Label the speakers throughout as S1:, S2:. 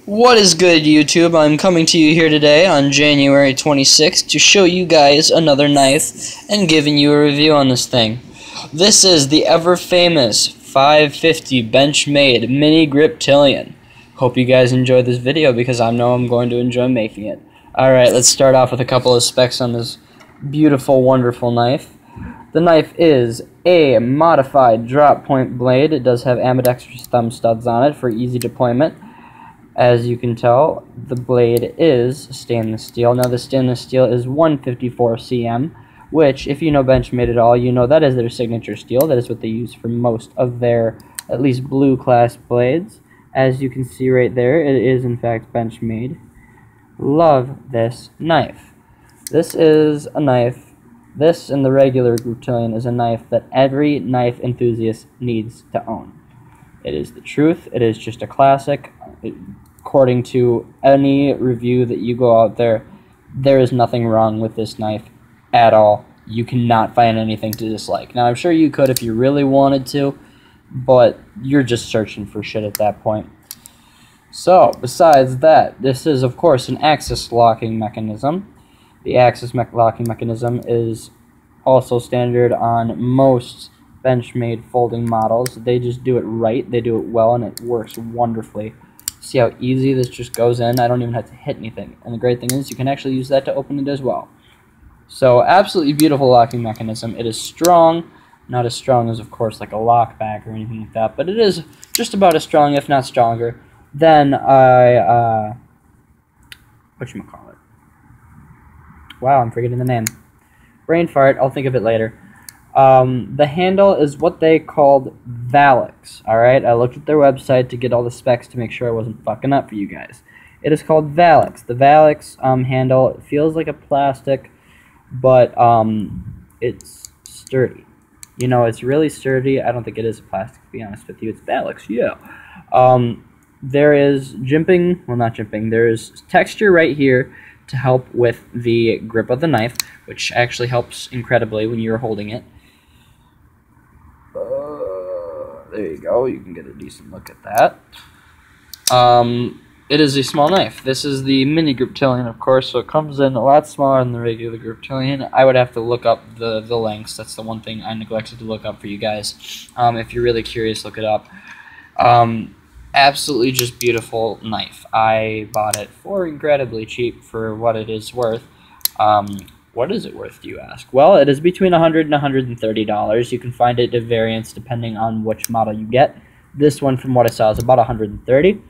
S1: What is good, YouTube? I'm coming to you here today on January 26th to show you guys another knife and giving you a review on this thing. This is the ever-famous 550 Bemchmade Mini Griptilian. Hope you guys enjoy this video because I know I'm going to enjoy making it. Alright, let's start off with a couple of specs on this beautiful, wonderful knife. The knife is a modified drop point blade. It does have ambidextrous thumb studs on it for easy deployment. As you can tell, the blade is stainless steel. Now, the stainless steel is 154 cm, which, if you know Bemchmade at all, you know that is their signature steel. That is what they use for most of their, at least blue class blades. As you can see right there, it is in fact Bemchmade. Love this knife. This is a knife. This and the regular Griptilian is a knife that every knife enthusiast needs to own. It is the truth. It is just a classic. According to any review that you go out there, there is nothing wrong with this knife at all. You cannot find anything to dislike. Now, I'm sure you could if you really wanted to, but you're just searching for shit at that point. So, besides that, this is, of course, an axis locking mechanism. The axis locking mechanism is also standard on most Bemchmade folding models. They just do it right, they do it well, and it works wonderfully. See how easy this just goes in? I don't even have to hit anything. And the great thing is you can actually use that to open it as well. So, absolutely beautiful locking mechanism. It is strong, not as strong as, of course, like a lockback or anything like that, but it is just about as strong, if not stronger, than whatchamacallit. Wow, I'm forgetting the name. Brain fart, I'll think of it later. The handle is what they called Valix, alright? I looked at their website to get all the specs to make sure I wasn't fucking up for you guys. It is called Valix. The Valix handle, it feels like a plastic, but it's sturdy. You know, it's really sturdy. I don't think it is a plastic, to be honest with you. It's Valix, yeah. There is jimping, well, not jimping, there is texture right here to help with the grip of the knife, which actually helps incredibly when you're holding it. There you go, you can get a decent look at that. It is a small knife. This is the mini Griptilian, of course, so it comes in a lot smaller than the regular Griptilian. I would have to look up the lengths. That's the one thing I neglected to look up for you guys. If you're really curious, look it up. Absolutely just beautiful knife. I bought it for incredibly cheap for what it is worth. What is it worth, do you ask? Well, it is between $100 and $130. You can find it at variants depending on which model you get. This one, from what I saw, is about $130.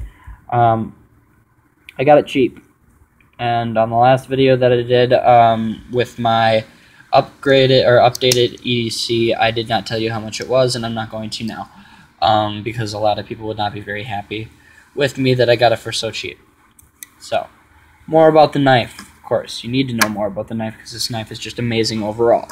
S1: I got it cheap. And on the last video that I did with my updated EDC, I did not tell you how much it was, and I'm not going to now. Because a lot of people would not be very happy with me that I got it for so cheap. So, more about the knife. Of course, you need to know more about the knife because this knife is just amazing overall.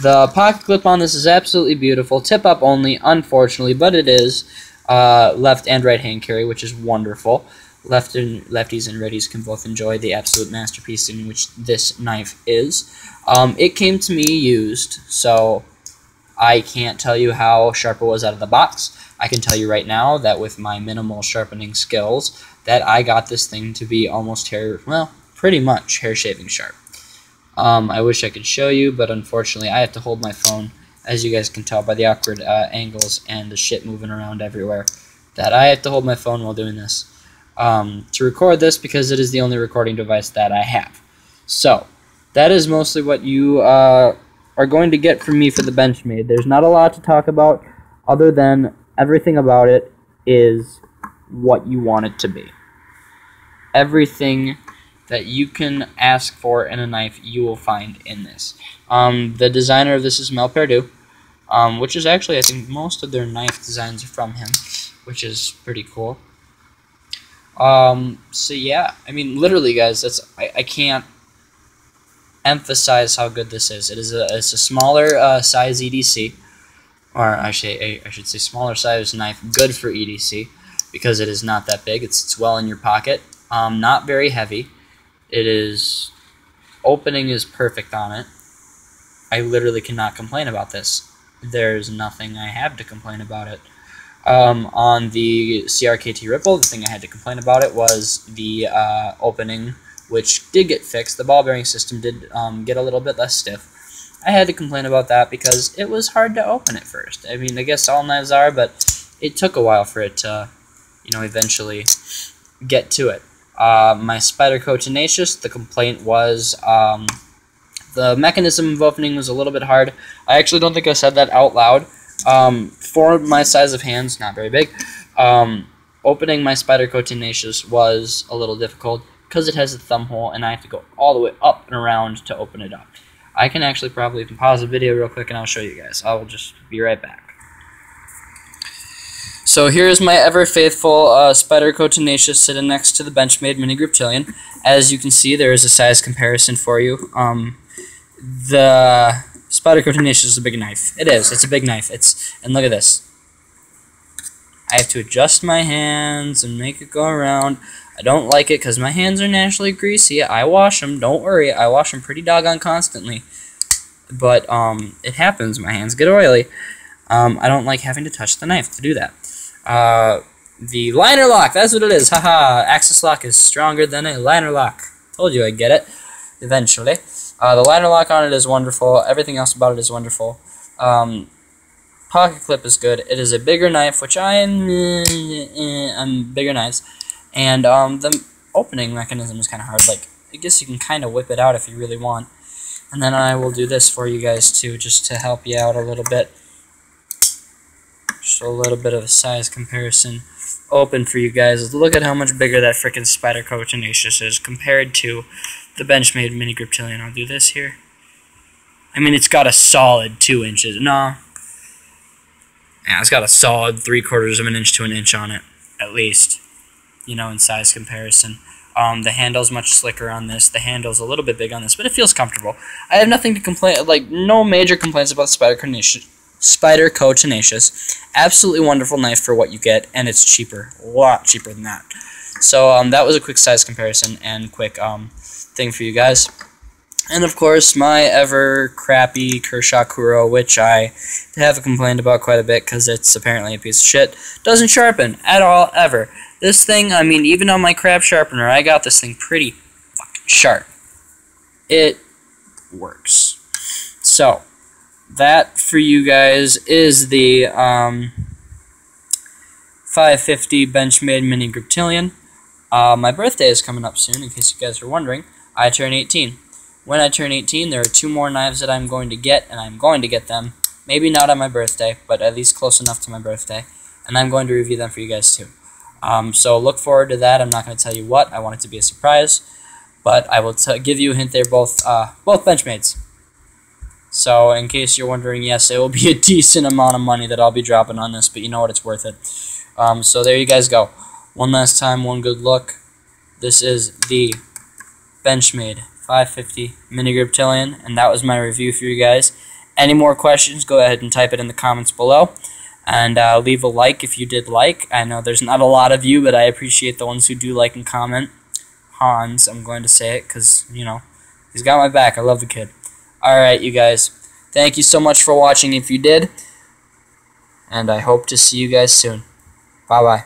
S1: The pocket clip on this is absolutely beautiful. Tip up only, unfortunately, but it is left and right hand carry, which is wonderful. Lefties and righties can both enjoy the absolute masterpiece in which this knife is. It came to me used, so I can't tell you how sharp it was out of the box. I can tell you right now that with my minimal sharpening skills, that I got this thing to be almost pretty much hair shaving sharp. I wish I could show you, but unfortunately I have to hold my phone, as you guys can tell by the awkward angles and the shit moving around everywhere, that I have to hold my phone while doing this to record this because it is the only recording device that I have. So, that is mostly what you are going to get from me for the Bemchmade. There's not a lot to talk about other than everything about it is what you want it to be. Everything that you can ask for in a knife, you will find in this. The designer of this is Mel Perdue, which is actually, I think, most of their knife designs are from him, which is pretty cool. So yeah, I mean, literally, guys, I can't emphasize how good this is. It's a smaller size EDC, or I should say smaller size knife, good for EDC because it is not that big. It's well in your pocket. Not very heavy. Opening is perfect on it. I literally cannot complain about this. There's nothing I have to complain about it. On the CRKT Ripple, the thing I had to complain about it was the opening, which did get fixed. The ball bearing system did get a little bit less stiff. I had to complain about that because it was hard to open at first. I mean, I guess all knives are, but it took a while for it to, eventually get to it. My Spyderco Tenacious, the complaint was the mechanism of opening was a little bit hard. I actually don't think I said that out loud. For my size of hands, not very big, opening my Spyderco Tenacious was a little difficult because it has a thumb hole and I have to go all the way up and around to open it up. I can actually probably pause the video real quick and I'll show you guys. I will just be right back. So here's my ever faithful Spyderco Tenacious sitting next to the Bemchmade Mini Griptilian. As you can see, there is a size comparison for you. The Spyderco Tenacious is a big knife. It is. It's a big knife. And look at this. I have to adjust my hands and make it go around. I don't like it because my hands are naturally greasy. I wash them. Don't worry. I wash them pretty doggone constantly. But it happens. My hands get oily. I don't like having to touch the knife to do that. The liner lock. That's what it is. Haha. Axis lock is stronger than a liner lock. Told you I'd get it eventually. The liner lock on it is wonderful. Everything else about it is wonderful. Pocket clip is good. It is a bigger knife, which I'm bigger knives. And the opening mechanism is kind of hard. Like, I guess you can kind of whip it out if you really want. And then I will do this for you guys too, just to help you out a little bit. Just a little bit of a size comparison. Open for you guys. Look at how much bigger that frickin' Spyderco Tenacious is compared to the Bemchmade Mini Griptilian. I'll do this here. I mean, it's got a solid 2 inches. No. Yeah, it's got a solid 3/4 of an inch to an inch on it, at least. In size comparison. The handle's much slicker on this. The handle's a little bit big on this, but it feels comfortable. I have nothing to complain, like, no major complaints about the Spyderco Tenacious. Absolutely wonderful knife for what you get, and it's cheaper. A lot cheaper than that. So, that was a quick size comparison and quick thing for you guys. And, of course, my ever crappy Kershaw Kuro, which I have complained about quite a bit because it's apparently a piece of shit, doesn't sharpen at all, ever. This thing, I mean, even on my crap sharpener, I got this thing pretty fucking sharp. It works. So, that for you guys is the 550 Bemchmade Mini Griptilian. My birthday is coming up soon, in case you guys are wondering. I turn 18. When I turn 18, there are 2 more knives that I'm going to get, and I'm going to get them. Maybe not on my birthday, but at least close enough to my birthday. And I'm going to review them for you guys too. So look forward to that. I'm not going to tell you what. I want it to be a surprise. But I will give you a hint. They're both Benchmades. So in case you're wondering, yes, it will be a decent amount of money that I'll be dropping on this. But you know what? It's worth it. So there you guys go. One last time, one good look. This is the Bemchmade 550 Mini Griptilian, and that was my review for you guys. Any more questions, go ahead and type it in the comments below. And leave a like if you did like. I know there's not a lot of you, but I appreciate the ones who do like and comment. Hans, I'm going to say it because, he's got my back. I love the kid. Alright, you guys. Thank you so much for watching if you did. And I hope to see you guys soon. Bye-bye.